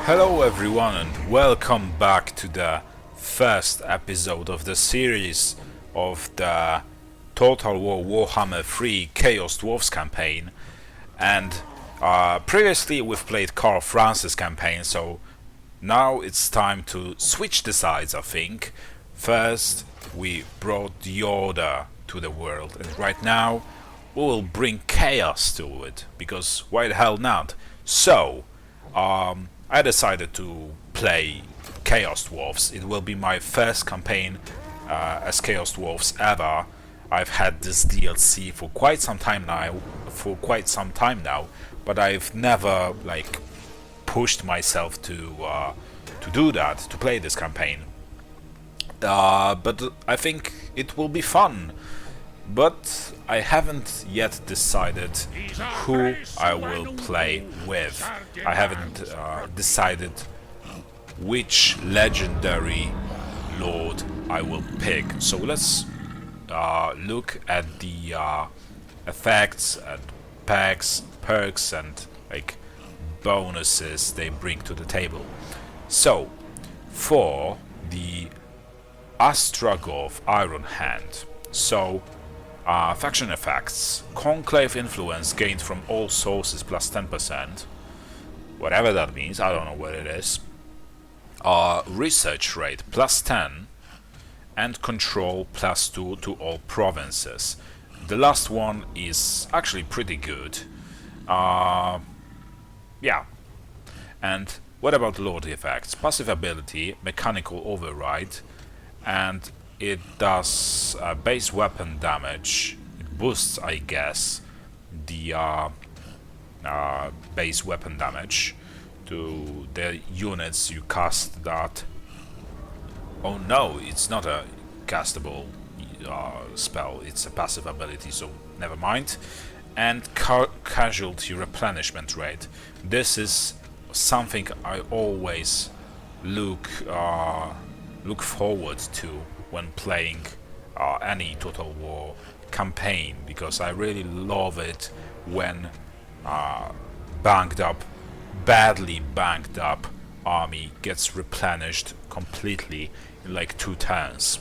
Hello everyone and welcome back to the first episode of the series of the Total War Warhammer 3 Chaos Dwarfs campaign. And previously we've played Karl Franz's campaign, so now it's time to switch the sides, I think. First we brought the order to the world, and right now we will bring chaos to it, because why the hell not? So I decided to play Chaos Dwarfs. It will be my first campaign as Chaos Dwarfs ever. I've had this DLC for quite some time now, but I've never pushed myself to do that, to play this campaign. But I think it will be fun. But I haven't yet decided who I will play with. I haven't decided which legendary lord I will pick. So let's look at the effects and perks and bonuses they bring to the table. So for the Astragov Iron Hand, faction effects: Conclave influence gained from all sources plus 10%, whatever that means, I don't know what it is. Research rate plus 10, and control plus 2 to all provinces. The last one is actually pretty good. Yeah. And what about Lord effects? Passive ability, mechanical override, and it does base weapon damage. It boosts, I guess, the base weapon damage to the units you cast that. Oh no, it's not a castable spell, it's a passive ability, so never mind. And casualty replenishment rate. This is something I always look forward to when playing any Total War campaign, because I really love it when badly banged up army gets replenished completely in like 2 turns.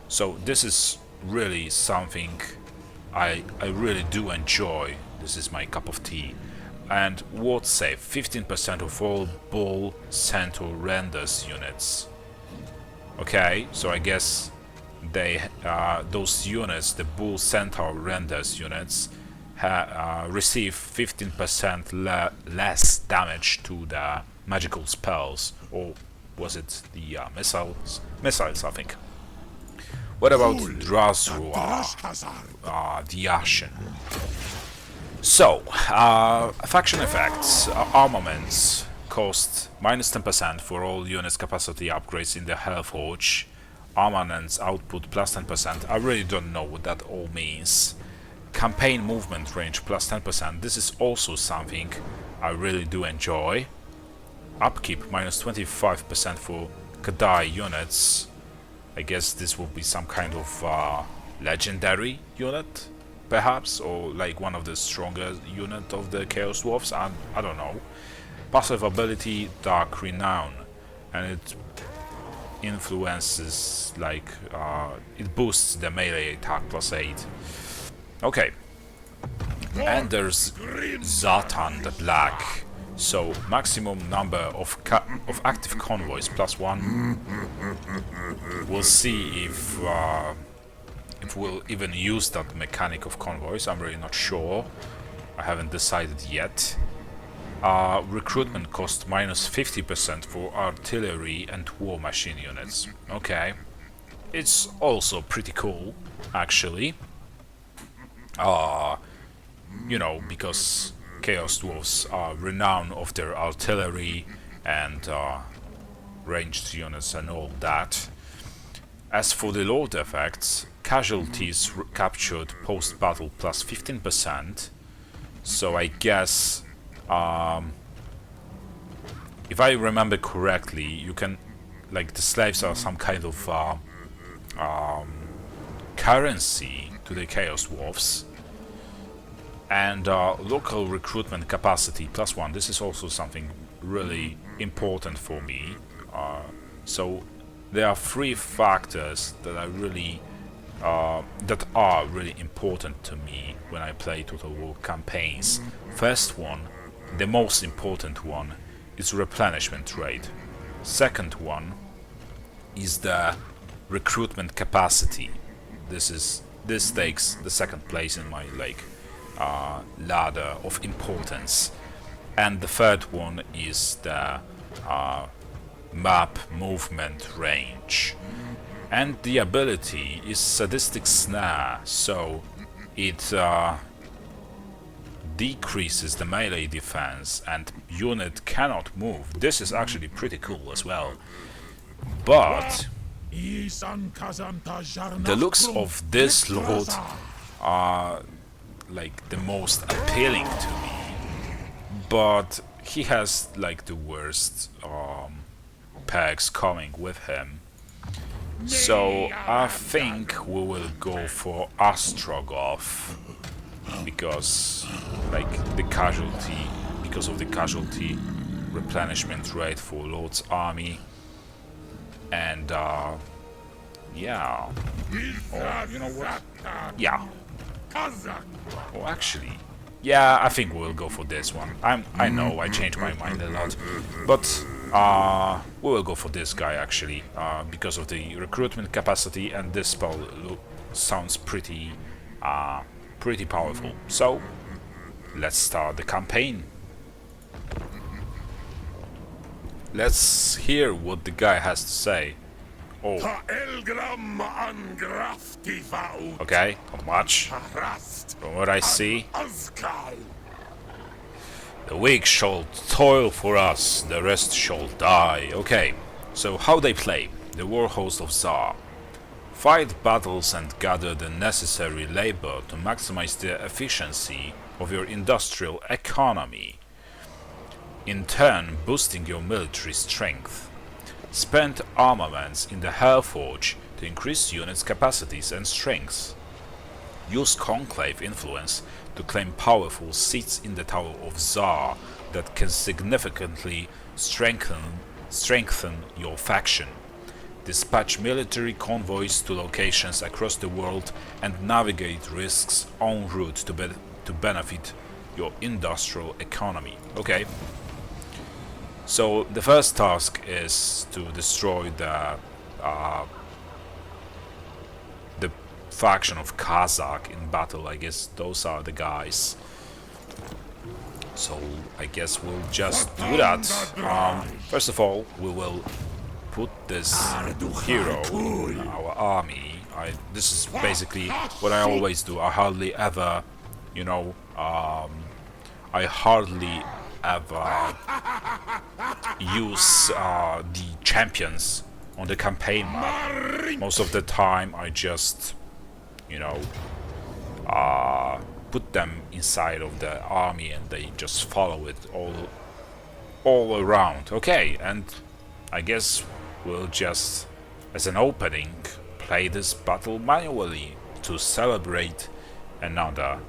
So this is really something I really do enjoy. This is my cup of tea. And ward save, 15% of all Bull Centaur Renders units. Okay, so I guess they those units, the Bull Centaur Renders units, receive 15% less damage to the magical spells, or was it the missiles? Missiles, I think. What about Drasrua, the Ashen? So, faction effects, armaments. Cost minus 10% for all units capacity upgrades in the Hellforge. Armaments output plus 10%. I really don't know what that all means. Campaign movement range plus 10%. This is also something I really do enjoy. Upkeep minus 25% for Kadai units. I guess this will be some kind of legendary unit, perhaps, or like one of the stronger unit of the Chaos Dwarfs. I don't know. Passive ability, Dark Renown, and it influences, it boosts the melee attack plus 8. Okay, and there's Zatan the Black, so maximum number of active convoys plus 1. We'll see if we'll even use that mechanic of convoys. I'm really not sure. I haven't decided yet. Recruitment cost minus 50% for artillery and war machine units. Okay, it's also pretty cool, actually. You know, because Chaos Dwarfs are renowned of their artillery and ranged units and all that. As for the Lord effects, casualties captured post-battle plus 15%. So I guess, if I remember correctly, you can, the slaves are some kind of currency to the Chaos Dwarfs. And local recruitment capacity +1. This is also something really important for me. So there are three factors that I really that are really important to me when I play Total War campaigns. First one, the most important one, is replenishment rate. Second one is the recruitment capacity. This takes the second place in my ladder of importance. And the third one is the map movement range. And the ability is Sadistic Snare, so it decreases the melee defense and unit cannot move. This is actually pretty cool as well. But the looks of this lord are like the most appealing to me, but he has like the worst perks coming with him. So I think we will go for Astrogoth because of the casualty replenishment rate for Lord's army, and yeah. Oh, you know what? Yeah. Oh, actually, yeah, I think we'll go for this one. I know I changed my mind a lot, but we will go for this guy actually, because of the recruitment capacity, and this spell sounds pretty powerful. So let's start the campaign. Let's hear what the guy has to say. Oh. Okay, not much. From what I see, the weak shall toil for us, the rest shall die. Okay, so how they play. The war host of ZHA. Fight battles and gather the necessary labor to maximize the efficiency of your industrial economy, in turn boosting your military strength. Spend armaments in the Hellforge to increase units' capacities and strengths. Use Conclave influence to claim powerful seats in the Tower of ZHA that can significantly strengthen your faction. Dispatch military convoys to locations across the world and navigate risks en route to benefit your industrial economy. Okay. So the first task is to destroy the faction of Kazakh in battle. I guess those are the guys. So I guess we'll just do that. First of all, we will put this hero in our army. This is basically what I always do. I hardly ever, use the champions on the campaign map. Most of the time I just, put them inside of the army and they just follow it all around. Okay, and I guess we'll just, as an opening, play this battle manually to celebrate another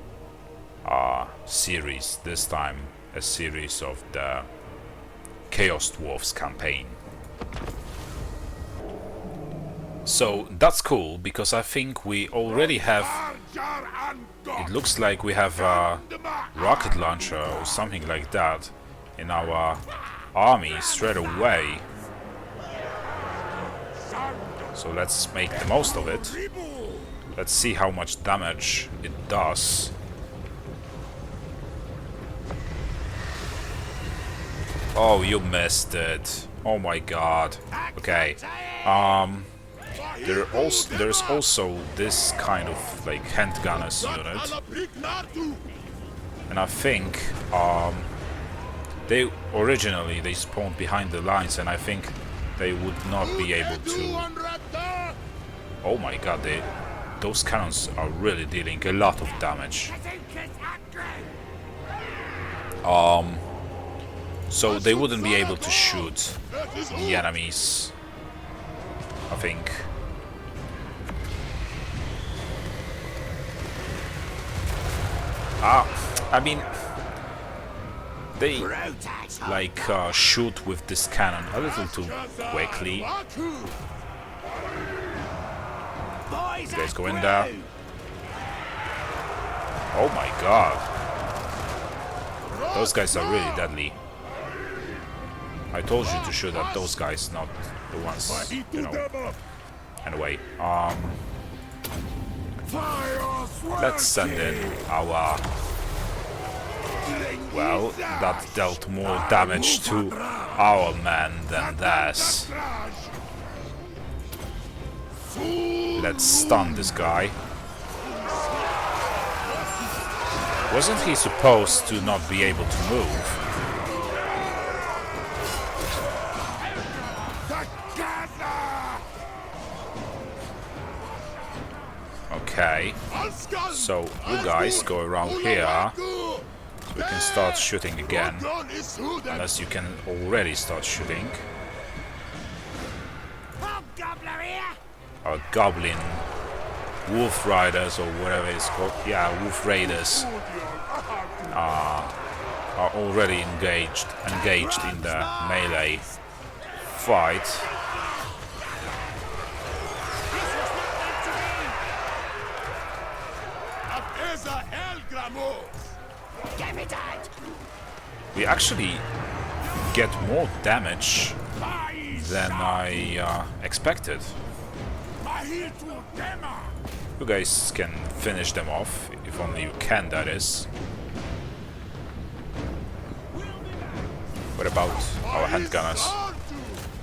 series, this time a series of the Chaos Dwarfs campaign. So that's cool, because I think we already have, it looks like we have a rocket launcher or something like that in our army straight away. So let's make the most of it. Let's see how much damage it does. Oh, you missed it. Oh my god. Okay. There's also this kind of like handgunners unit. And I think they originally spawned behind the lines, and I think they would not be able to. Oh my god, those cannons are really dealing a lot of damage. So they wouldn't be able to shoot the enemies, I think. I mean, they like shoot with this cannon a little too quickly. You guys go in there. Oh my god. Those guys are really deadly. I told you to shoot at those guys, not the ones, you know. Anyway, let's send in our... Well, that dealt more damage to our men than theirs. Let's stun this guy. Wasn't he supposed to not be able to move? Okay, so you guys go around here, so we can start shooting again, unless you can already start shooting. Our goblin wolf riders, or whatever it's called, yeah, wolf raiders, are already engaged in the melee fight. We actually get more damage than I expected. You guys can finish them off, if only you can, that is. What about our handgunners?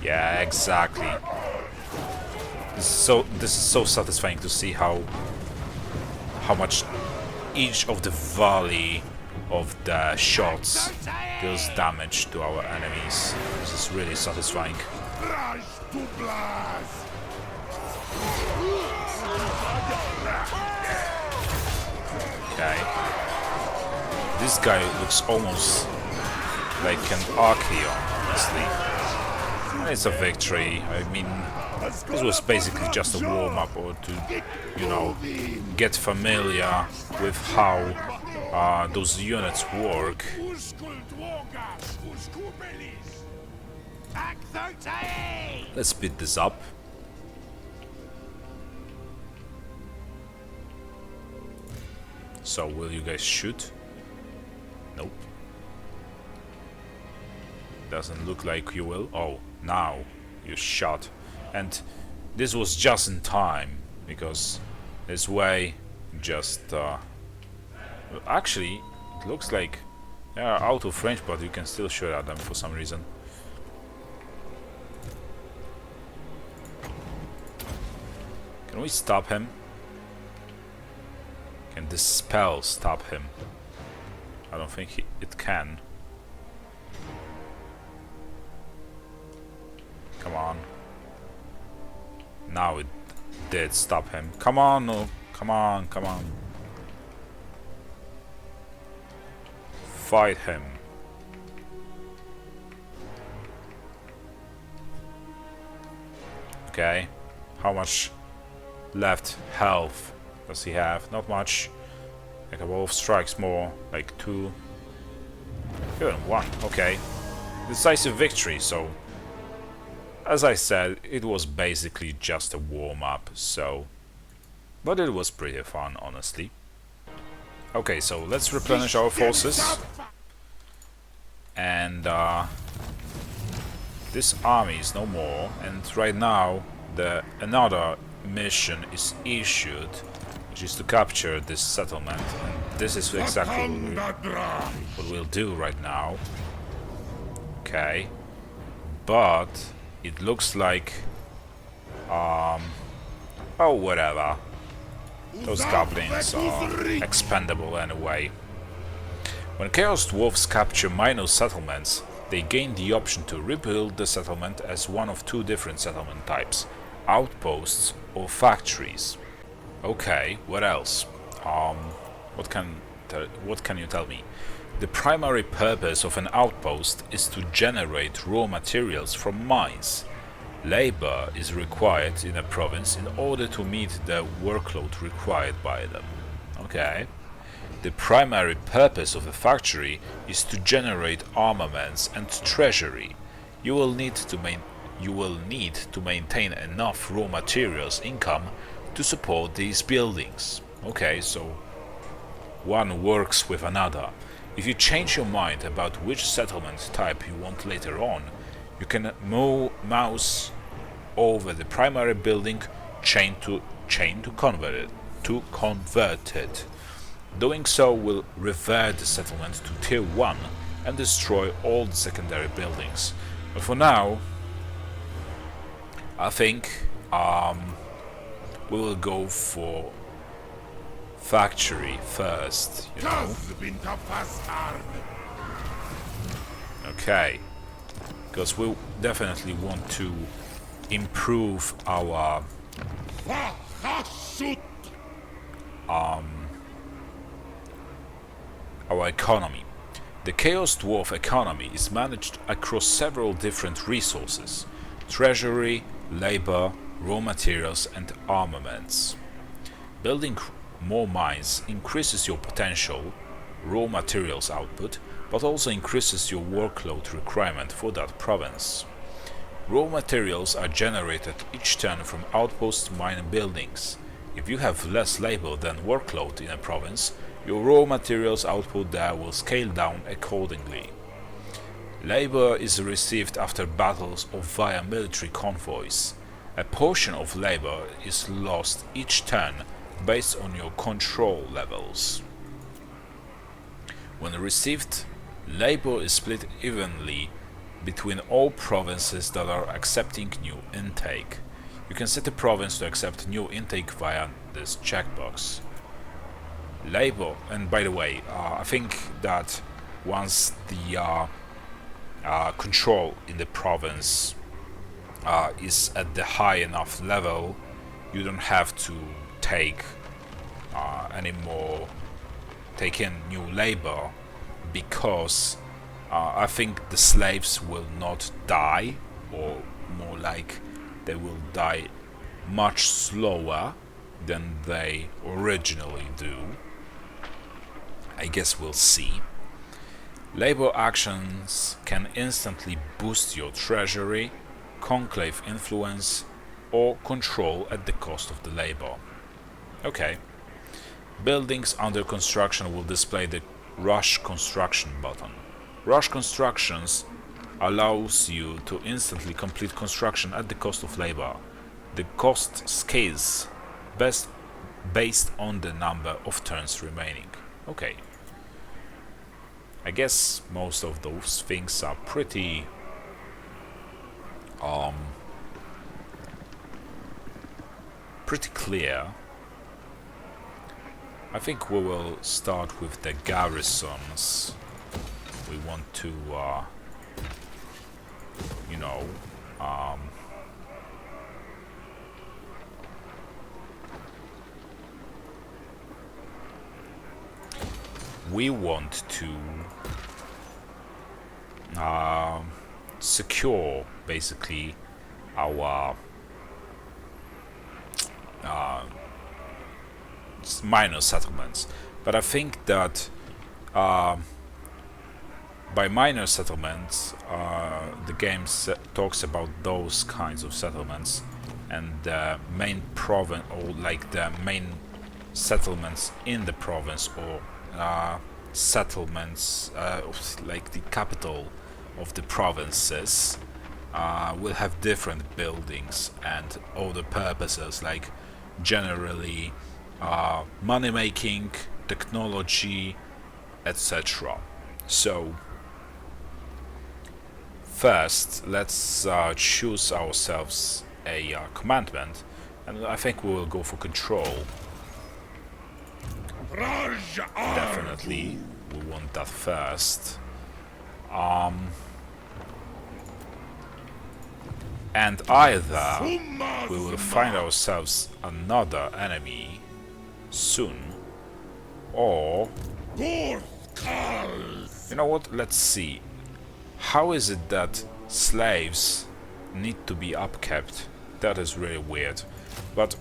Yeah, exactly. This is so satisfying to see how much each of the volley of the shots deals damage to our enemies. This is really satisfying. Okay. This guy looks almost like an Archeon, honestly. It's a victory. I mean, this was basically just a warm-up, or to, you know, get familiar with how those units work. Let's speed this up. So, will you guys shoot? Nope. Doesn't look like you will. Oh, now you shot. And this was just in time, because this way just... actually, it looks like they are out of range, but you can still shoot at them for some reason. Can we stop him? Can this spell stop him? I don't think it can. Come on. Now it did stop him. Come on, no. Come on, come on. Fight him. Okay. How much left health does he have? Not much. A couple of strikes more. Like 2. Even 1. Okay. Decisive victory, so... As I said, it was basically just a warm-up, so... But it was pretty fun, honestly. Okay, so let's replenish our forces. And this army is no more, and right now another mission is issued, which is to capture this settlement, and this is exactly what we'll do right now. Okay, but it looks like oh, whatever. Those goblins are expendable anyway. When Chaos Dwarfs capture minor settlements, they gain the option to rebuild the settlement as one of 2 different settlement types: outposts or factories. Okay, what else? What can you tell me? The primary purpose of an outpost is to generate raw materials from mines. Labor is required in a province in order to meet the workload required by them. Okay. The primary purpose of a factory is to generate armaments and treasury. You will need to maintain enough raw materials income to support these buildings. Okay, so one works with another. If you change your mind about which settlement type you want later on, you can mouse over the primary building chain to convert it. Doing so will revert the settlement to tier 1 and destroy all the secondary buildings. But for now, I think we will go for factory first, you know? Okay, because we definitely want to improve our economy. The Chaos Dwarf economy is managed across several different resources: treasury, labor, raw materials and armaments. Building more mines increases your potential raw materials output, but also increases your workload requirement for that province. Raw materials are generated each turn from outpost mine buildings. If you have less labor than workload in a province, your raw materials output there will scale down accordingly. Labor is received after battles or via military convoys. A portion of labor is lost each turn based on your control levels. When received, labor is split evenly between all provinces that are accepting new intake. You can set a province to accept new intake via this checkbox. Labor, and by the way, I think that once the control in the province is at the high enough level, you don't have to take in new labor, because I think the slaves will not die, or more like they will die much slower than they originally do. I guess we'll see. Labor actions can instantly boost your treasury, conclave influence, or control at the cost of the labor. Okay. Buildings under construction will display the Rush Construction button. Rush Constructions allows you to instantly complete construction at the cost of labor. The cost scales based on the number of turns remaining. Okay. I guess most of those things are pretty clear. I think we will start with the garrisons. We want to we want to secure basically our minor settlements. But I think that by minor settlements, the game talks about those kinds of settlements, and the main province, or like the main settlements in the province, or settlements like the capital of the provinces will have different buildings and other purposes, like generally money making, technology, etc. So first let's choose ourselves a commandment, and I think we will go for control. Definitely we want that first. And either we will find ourselves another enemy soon, or you know what, let's see. How is it that slaves need to be upkept? That is really weird. But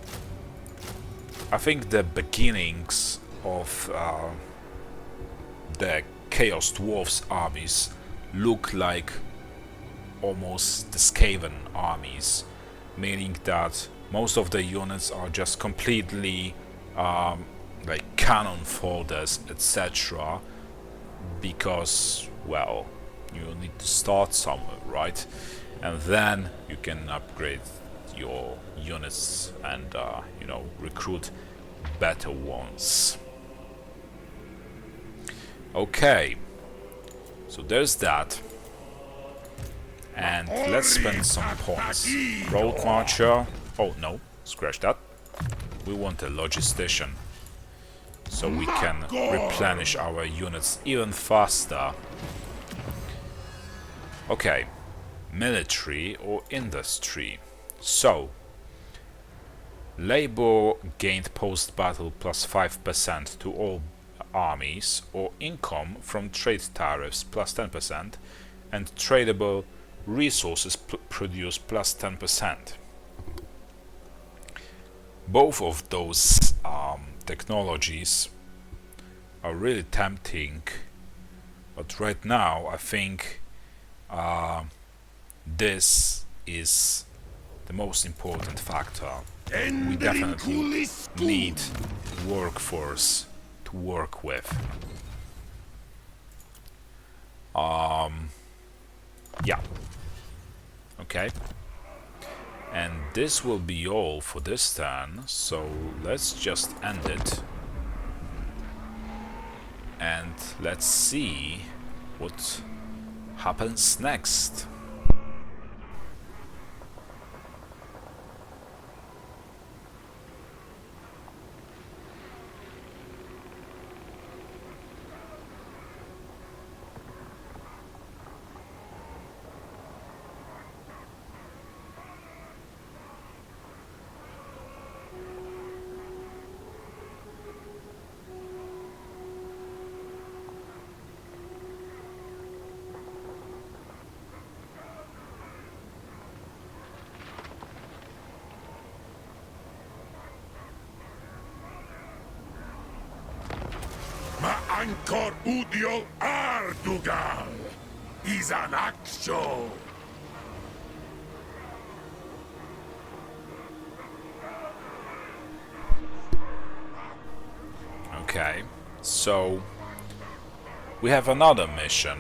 I think the beginnings of the Chaos Dwarfs armies look like almost the Skaven armies, meaning that most of the units are just completely like cannon folders, etc. Because, well, you need to start somewhere, right? And then you can upgrade your units and you know, recruit better ones. Okay, so there's that. And let's spend some points. Road Marcher. Oh no, scratch that. We want a Logistician, so we can replenish our units even faster. Okay, military or industry. So, labor gained post-battle plus 5% to all armies, or income from trade tariffs plus 10%, and tradable resources produced plus 10%. Both of those technologies are really tempting, but right now I think this is the most important factor. We definitely need workforce to work with. Yeah. Okay. And this will be all for this turn, so let's just end it. And let's see what happens next. Ancor udio Ardugal is an action. Okay, so we have another mission,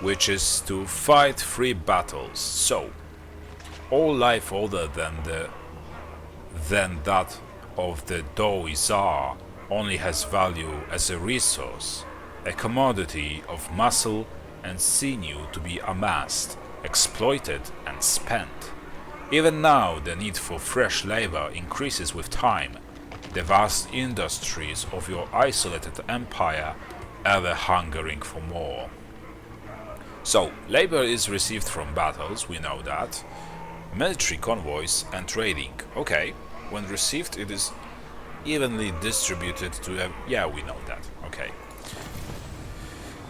which is to fight 3 battles. So all life other than that of the Dwarfs only has value as a resource, a commodity of muscle and sinew to be amassed, exploited and spent. Even now the need for fresh labor increases with time, the vast industries of your isolated empire ever hungering for more. So, labor is received from battles, we know that, military convoys and trading. Okay, when received it is evenly distributed to yeah, we know that. Okay.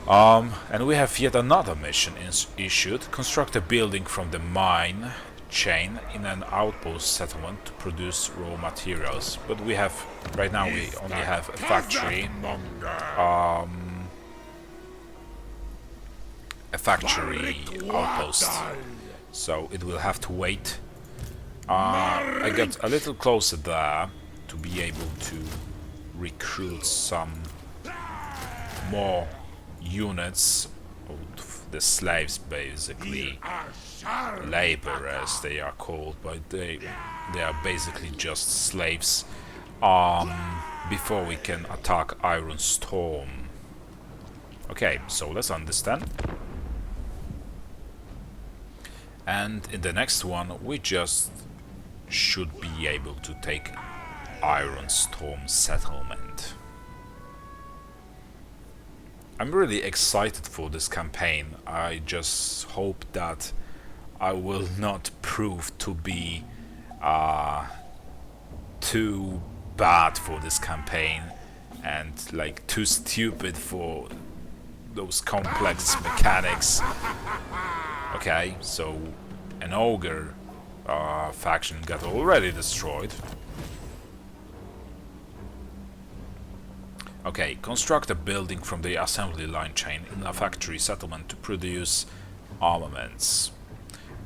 And we have yet another mission issued. Construct a building from the mine chain in an outpost settlement to produce raw materials. But we have, right now we only have a factory. A factory outpost. So it will have to wait. I got a little closer there to be able to recruit some more units of the slaves, basically laborers they are called, but they are basically just slaves, before we can attack Iron Storm. Okay, so let's understand. And in the next one we just should be able to take Iron Storm settlement. I'm really excited for this campaign. I just hope that I will not prove to be too bad for this campaign and like too stupid for those complex mechanics. Okay, so an ogre faction got already destroyed. Okay, construct a building from the assembly line chain in a factory settlement to produce armaments.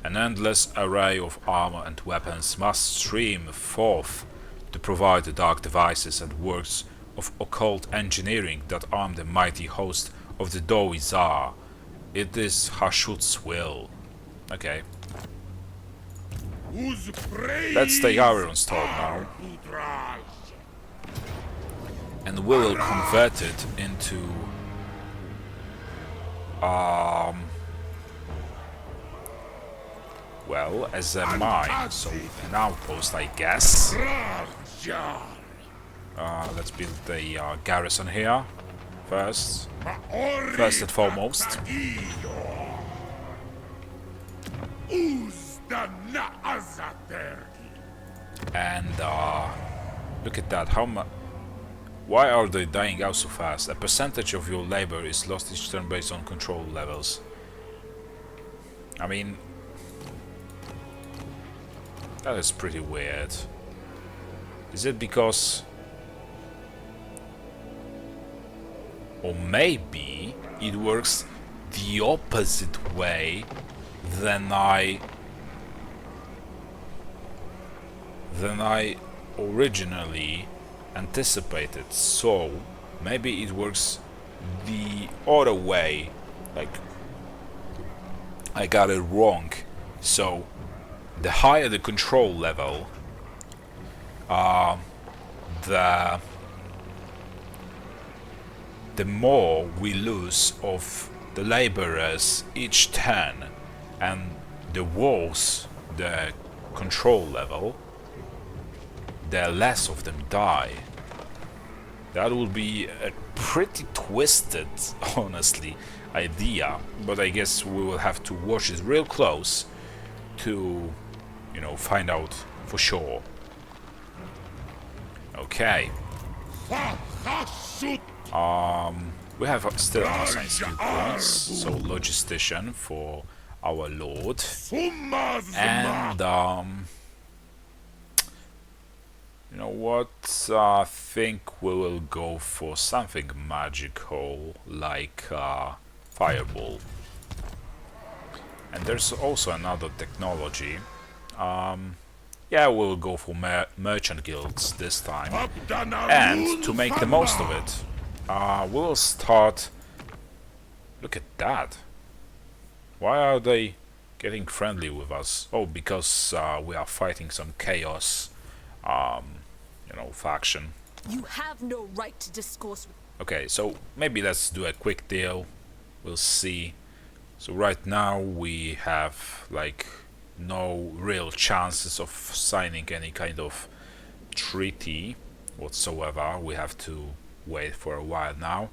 An endless array of armor and weapons must stream forth to provide the dark devices and works of occult engineering that arm the mighty host of the Doughy Tsar. It is Hashut's will. Okay. Let's take Iron Storm now. And we will convert it into well, as a mine, so an outpost, I guess. Let's build the garrison here first and foremost. And look at that, how much. Why are they dying out so fast? A percentage of your labor is lost each turn based on control levels. I mean, that is pretty weird. Is it because... or maybe it works the opposite way than I originally anticipated. So maybe it works the other way, like I got it wrong. So the higher the control level, the more we lose of the laborers each turn, and the worse the control level, the less of them die. That would be a pretty twisted, honestly, idea, but I guess we will have to watch it real close to, you know, find out for sure. Okay. We have still unassigned skill points, so logistician for our lord, and you know what? I think we will go for something magical like fireball. And there's also another technology. Yeah, we'll go for merchant guilds this time, and to make the most of it, we'll start. Look at that. Why are they getting friendly with us? Oh, because we are fighting some chaos, you know, faction. You have no right to discourse. Okay, so maybe let's do a quick deal. We'll see. So right now we have like no real chances of signing any kind of treaty whatsoever. We have to wait for a while now.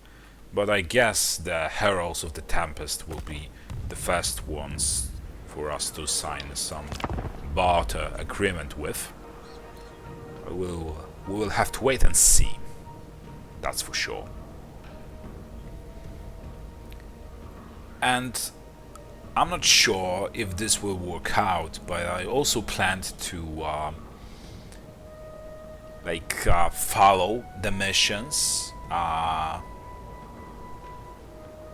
But I guess the Heralds of the Tempest will be the first ones for us to sign some barter agreement with. We will have to wait and see. That's for sure. And I'm not sure if this will work out, but I also planned to follow the missions.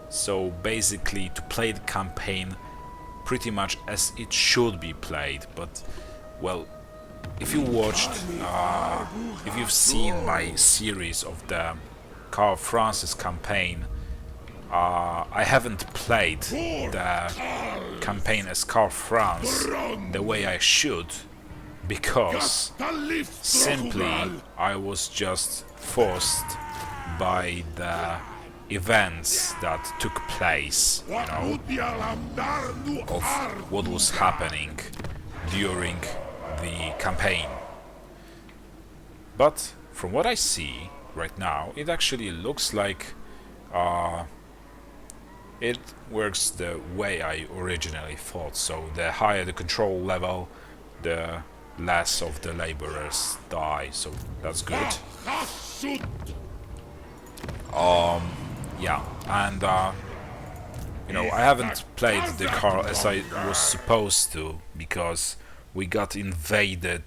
So basically to play the campaign pretty much as it should be played. But well, if you watched, if you've seen my series of the Karl Francis campaign, I haven't played the campaign as Karl Franz the way I should, because simply I was just forced by the events that took place, you know, of what was happening during the campaign. But from what I see right now, it actually looks like it works the way I originally thought. So the higher the control level, the less of the laborers die, so that's good. Yeah, and you know, I haven't played the Karl as I was supposed to, because we got invaded,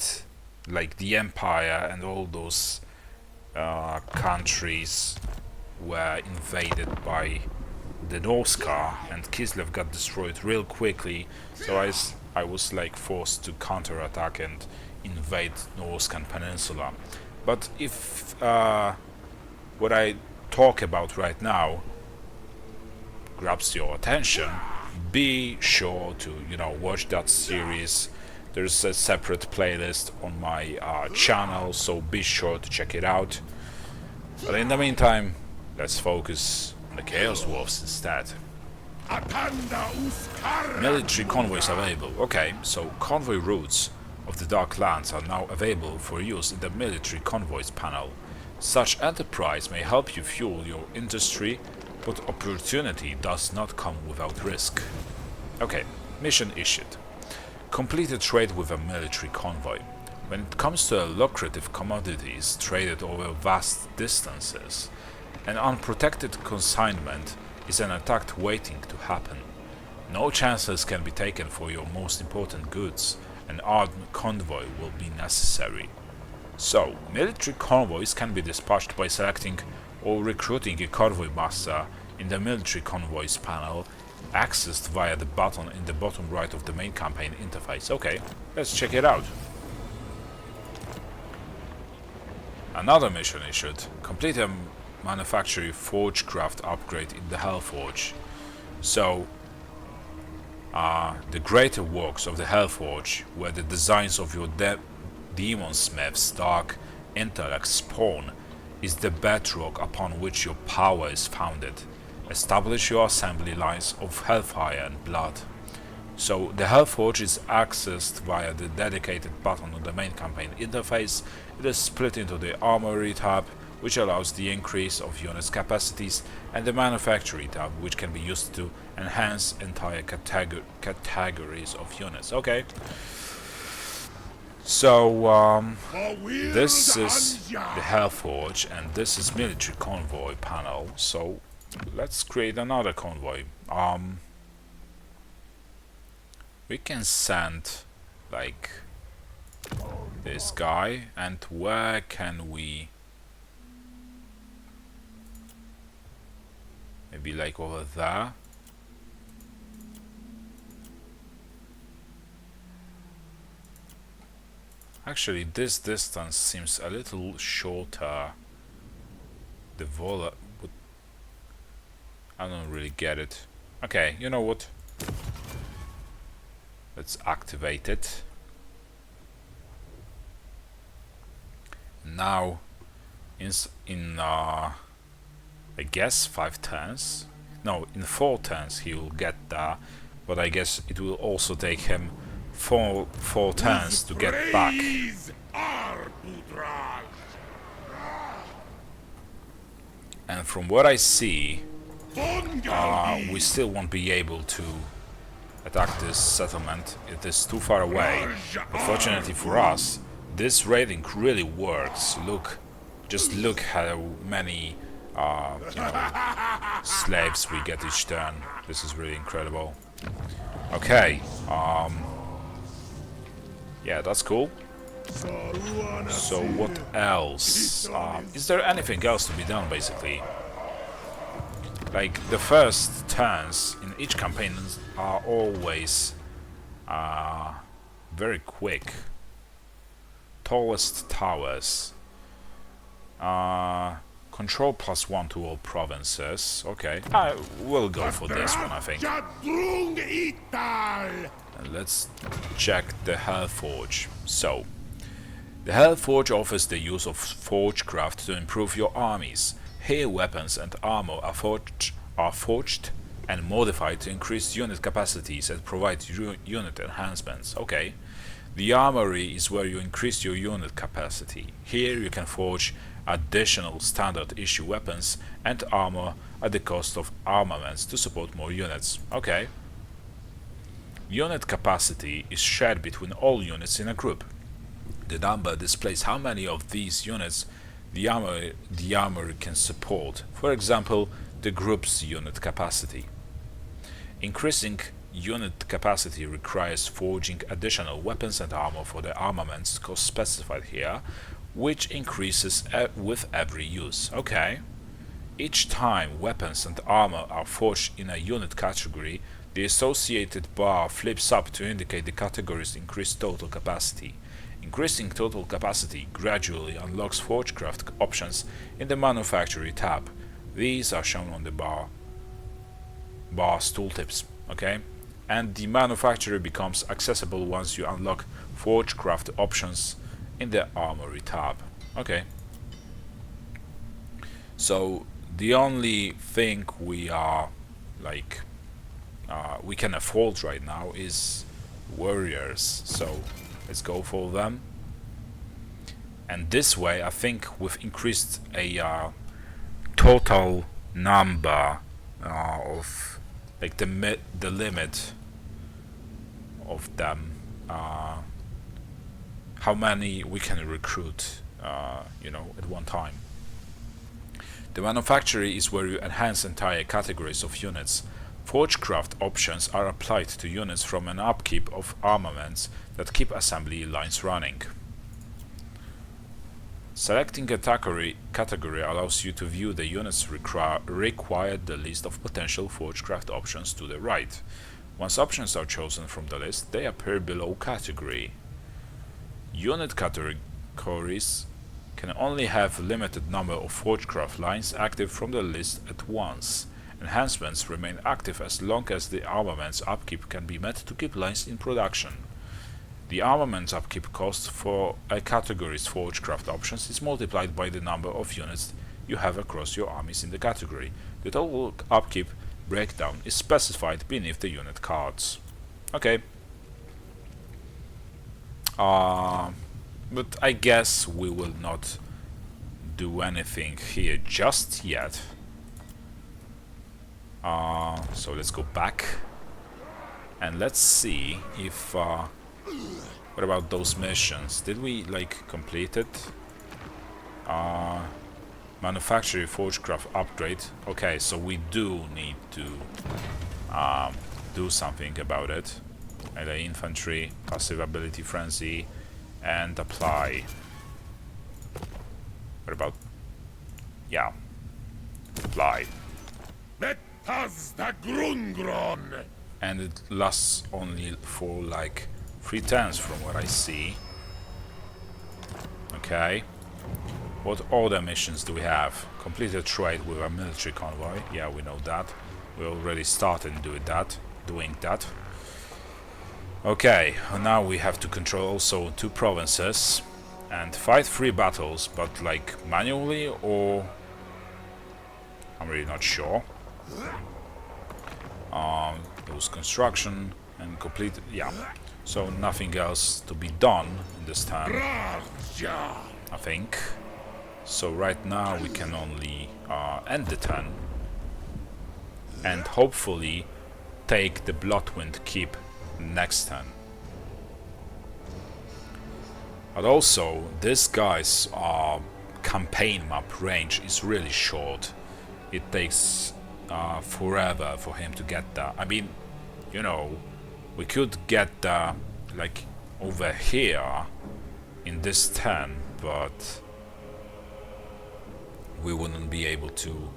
like the Empire and all those countries were invaded by the Norska, and Kislev got destroyed real quickly, so I was like forced to counterattack and invade Norskan Peninsula. But if what I talk about right now grabs your attention, be sure to, you know, watch that series. There's a separate playlist on my channel, so be sure to check it out. But in the meantime, let's focus on the Chaos Dwarfs instead. Military convoys available. Okay, so convoy routes of the Dark Lands are now available for use in the military convoys panel. Such enterprise may help you fuel your industry, but opportunity does not come without risk. Okay, mission issued. Complete a trade with a military convoy. When it comes to lucrative commodities traded over vast distances, an unprotected consignment is an attack waiting to happen. No chances can be taken for your most important goods. An armed convoy will be necessary. So, military convoys can be dispatched by selecting or recruiting a convoy master in the military convoys panel, accessed via the button in the bottom right of the main campaign interface. Okay, let's check it out. Another mission issued. Complete a manufacturing Forgecraft upgrade in the Hellforge. So, the greater works of the Hellforge, where the designs of your demon smith's dark intellect spawn, is the bedrock upon which your power is founded. Establish your assembly lines of Hellfire and Blood. So the Hellforge is accessed via the dedicated button on the main campaign interface. It is split into the Armory tab, which allows the increase of units' capacities, and the Manufactory tab, which can be used to enhance entire categories of units. Okay. So, this is the Hellforge, and this is Military Convoy panel. So, let's create another convoy. We can send, like, this guy, and where can we... Maybe like over there. Actually, this distance seems a little shorter. The vola would... I don't really get it. Okay, you know what? Let's activate it. Now, I guess 5 turns. No, in 4 turns he will get there, but I guess it will also take him four turns to get back. And from what I see, we still won't be able to attack this settlement. It is too far away. But fortunately for us, this raiding really works. Just look how many slaves we get each turn. This is really incredible. Okay, yeah, that's cool. So what else? Is there anything else to be done, basically? Like, the first turns in each campaign are always very quick. Tallest towers. Control +1 to all provinces. Okay, I will go for this one, I think. And let's check the Hellforge. So, the Hellforge offers the use of Forgecraft to improve your armies. Here, weapons and armor are forged and modified to increase unit capacities and provide unit enhancements. Okay. The armory is where you increase your unit capacity. Here you can forge additional standard issue weapons and armor at the cost of armaments to support more units. Okay. Unit capacity is shared between all units in a group. The number displays how many of these units the armory can support. For example, the group's unit capacity. Increasing unit capacity requires forging additional weapons and armor for the armaments cost specified here, which increases with every use. Okay. Each time weapons and armor are forged in a unit category, the associated bar flips up to indicate the category's increased total capacity. Increasing total capacity gradually unlocks Forgecraft options in the Manufactory tab. These are shown on the bar's tooltips, okay? And the Manufactory becomes accessible once you unlock Forgecraft options in the Armory tab. Okay. So the only thing we are we can afford right now is warriors. So let's go for them. And this way, I think we've increased a total number of like the limit of them. How many we can recruit, at one time. The Manufactory is where you enhance entire categories of units. Forgecraft options are applied to units from an upkeep of armaments that keep assembly lines running. Selecting a category allows you to view the units required the list of potential Forgecraft options to the right. Once options are chosen from the list, they appear below category. Unit categories can only have a limited number of Forgecraft lines active from the list at once. Enhancements remain active as long as the armament's upkeep can be met to keep lines in production. The armament's upkeep cost for a category's Forgecraft options is multiplied by the number of units you have across your armies in the category. The total upkeep breakdown is specified beneath the unit cards. Okay. But I guess we will not do anything here just yet. So let's go back and let's see if what about those missions? Did we complete it? Manufacturing Forgecraft upgrade. Okay, so we do need to do something about it. Melee infantry, passive ability frenzy, and apply. What about? Yeah, apply. And it lasts only for 3 turns from what I see. Okay. What other missions do we have? Complete a trade with a military convoy. Yeah, we know that. We already started doing that. Okay, now we have to control also 2 provinces and fight 3 battles, but manually, or I'm really not sure. Those construction and complete, yeah. So nothing else to be done in this time, I think. So right now we can only end the turn and hopefully take the Bloodwind Keep next turn. But also, this guy's campaign map range is really short. It takes forever for him to get there. I mean, we could get over here in this turn, but we wouldn't be able to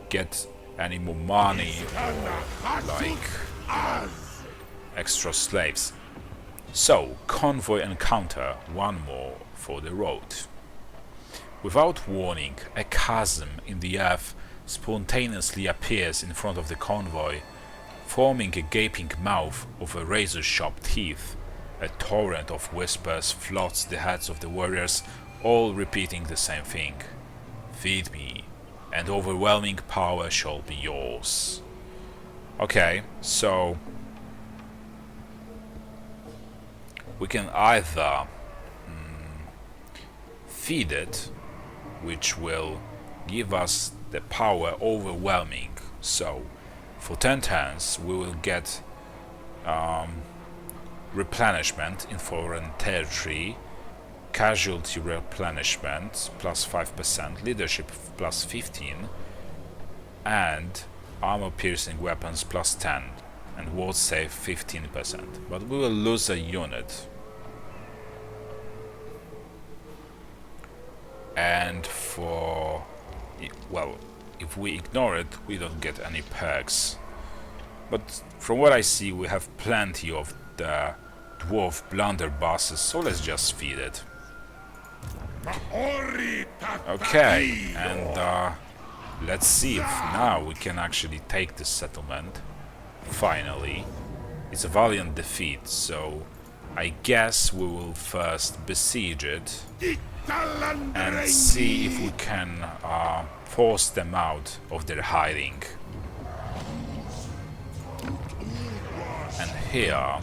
get any more money or extra slaves. So, convoy encounter, 1 more for the road. Without warning, a chasm in the earth spontaneously appears in front of the convoy, forming a gaping mouth of a razor-sharp teeth. A torrent of whispers floods the heads of the warriors, all repeating the same thing. Feed me, and overwhelming power shall be yours. Okay, so we can either feed it, which will give us the power overwhelming. So for 10 turns we will get replenishment in foreign territory, casualty replenishment plus 5%, leadership plus 15, and armor piercing weapons plus 10, and ward save 15%. But we will lose a unit. and for, well, if we ignore it, we don't get any perks. But from what I see, we have plenty of the dwarf blunderbusses, so let's just feed it. Okay, and let's see if now we can actually take this settlement. Finally. It's a valiant defeat, so I guess we will first besiege it and see if we can force them out of their hiding. And here,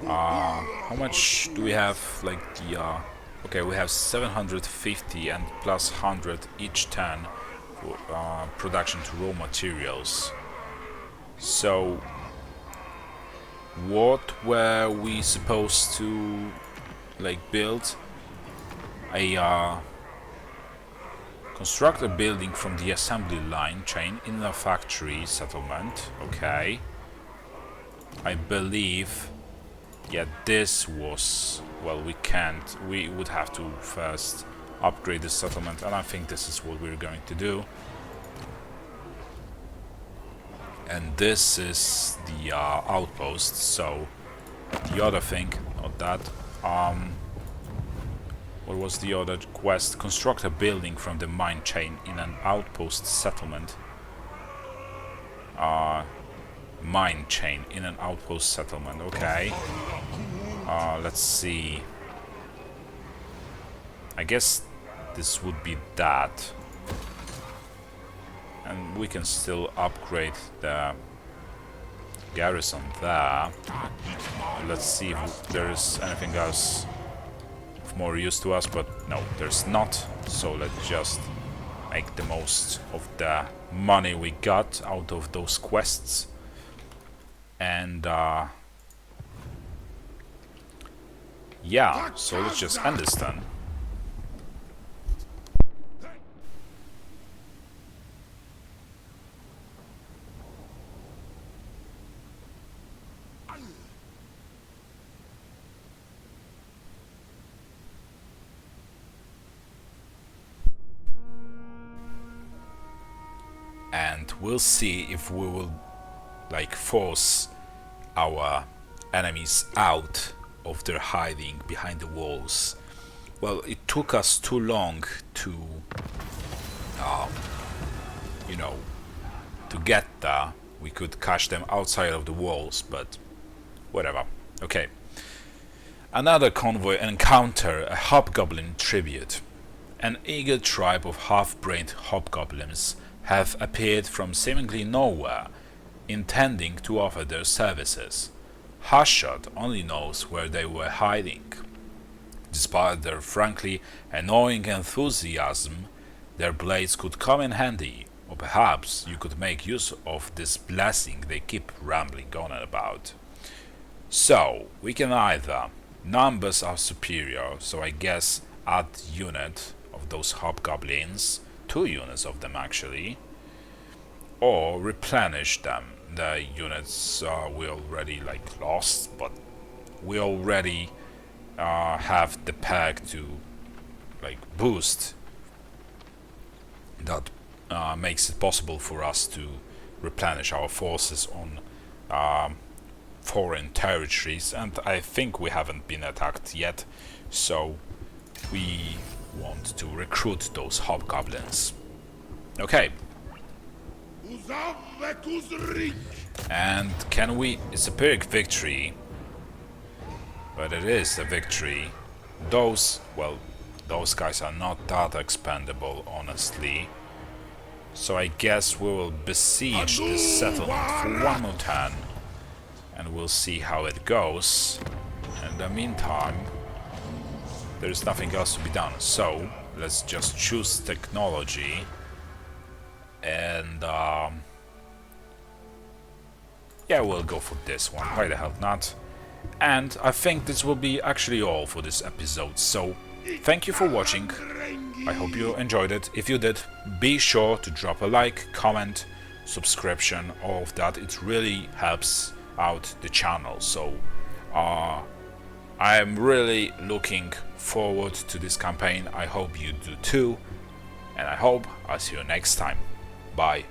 how much do we have? Like the okay, we have 750 and plus 100 each turn for production to raw materials. So, what were we supposed to like build? Construct a building from the assembly line chain in a factory settlement. Okay. I believe, yeah, this was, well, we can't, we would have to first upgrade the settlement, and I think this is what we're going to do. And this is the outpost, so the other thing, not that, what was the other quest? Construct a building from the mine chain in an outpost settlement. Mine chain in an outpost settlement, okay. Let's see. I guess this would be that. And we can still upgrade the garrison there. Let's see if there is anything else of more use to us, but no, there's not. So let's just make the most of the money we got out of those quests. And yeah, so let's just end this then. And we'll see if we will like force our enemies out of their hiding behind the walls. Well, it took us too long to you know, to get there. We could catch them outside of the walls, but whatever. Okay, another convoy encounter a hobgoblin tribute. An eager tribe of half-brained hobgoblins have appeared from seemingly nowhere, intending to offer their services. Hashshot only knows where they were hiding. Despite their frankly annoying enthusiasm, their blades could come in handy, or perhaps you could make use of this blessing they keep rambling on about. So, we can either, numbers are superior, so I guess add unit of those hobgoblins, 2 units of them actually, or replenish them. The units we already like lost, but we already have the pack to like boost that makes it possible for us to replenish our forces on foreign territories, and I think we haven't been attacked yet, so we want to recruit those hobgoblins. Okay. And can we... It's a Pyrrhic victory, but it is a victory. Those, well, those guys are not that expendable, honestly. So I guess we will besiege this settlement for one more turn, and we'll see how it goes. In the meantime, there's nothing else to be done, so let's just choose technology, and yeah, we'll go for this one, why the hell not. And I think this will be actually all for this episode, so thank you for watching. I hope you enjoyed it. If you did, be sure to drop a like, comment, subscription, all of that. It really helps out the channel, so I am really looking forward to this campaign. I hope you do too, and I hope I'll see you next time. Bye.